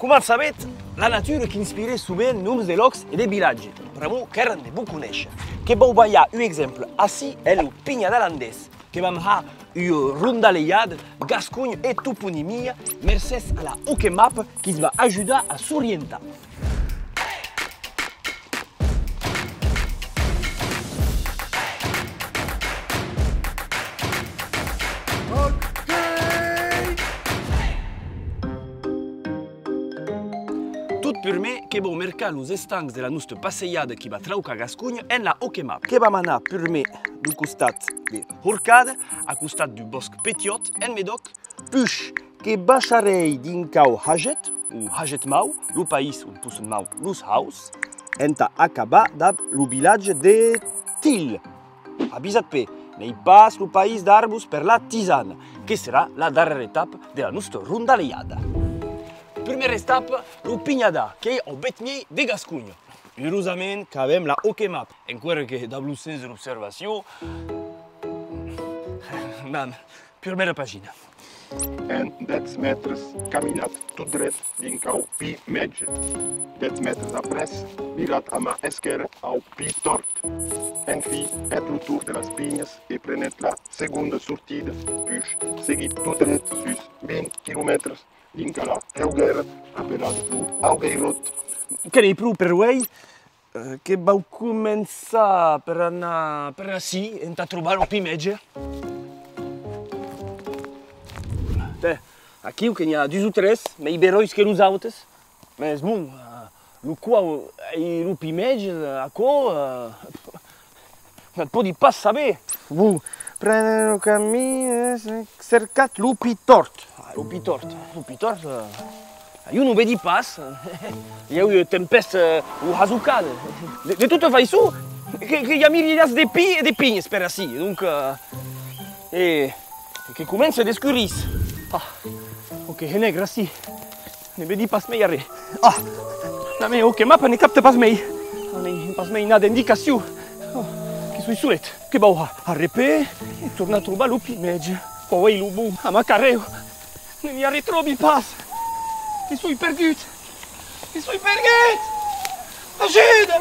Come sapete, la natura che ispira souvent noms de locs e de villaggi, vraiment che ne vous connaissez. Che vou baia un exemple, assi è lo Pigna d'Alandès, che vam ha un rondaleiad, Gascogne e toponimia, mercès a la OK Map qui va aiutar a s'orientar. Tot per me che vau mercar los estancs de la nostra passeiada qui va trauca Gascogna en la OK Map, che va anar per me du costat de Horcada, a costat du bosc Petiot en Medoc, puix que baixarei dincau Haget, ou Haget Mau, lo país on posen mau los haus, enta acabar da lo vilatge de Til. Abisat pe, nei pas lo país d'Arbus per la Tisana, che sarà la darrera etapa de la nostra rondaleiada. Primera etapa, lo Pignada, che è o betnier de Gascogna. Curiosament, che avem la OK Map, enquanto che da blu sens d'observació, man, primera pagina. En 10 metres caminat tot dret dincau pi metge. 10 metres après, virat a mà esquerra au pi tort. En fi, et lo tour de las Pignes e prenet la segunda sortida, puix seguit tot dret sus 20 km dinca la Heuguera, appelat lo Augeirot. Che nei pru per voi, che vau començar per anar ací, enta trobar lo pi metge. Aqui que n'hi ha 2 o 3, mais berois que los autres. Mas bom, lo qual e lo pi metge, acò, non podi pas saber. Vous prenez lo camino, cercat lo pi tort. Lo pi tort, io non vedi pas. Il y a eu tempeste ou hazucade. De toute façon, qu'il y a myriades de pi et de pignes per ací. Donc, et que commence a descurrir. Ah, ok, ne grassi. Ne vedi pas mei arre. Ah, la mia OK Map ne capta pas mei. Ne pas mei nada indicazione. Oh, che sui sulet. Che bau a repè e torna a trovare lo pi metge. Poi lo bu a macarreo. Ne mi ritrovi pas. Che sui perdut. Che sui perget. Ajuda!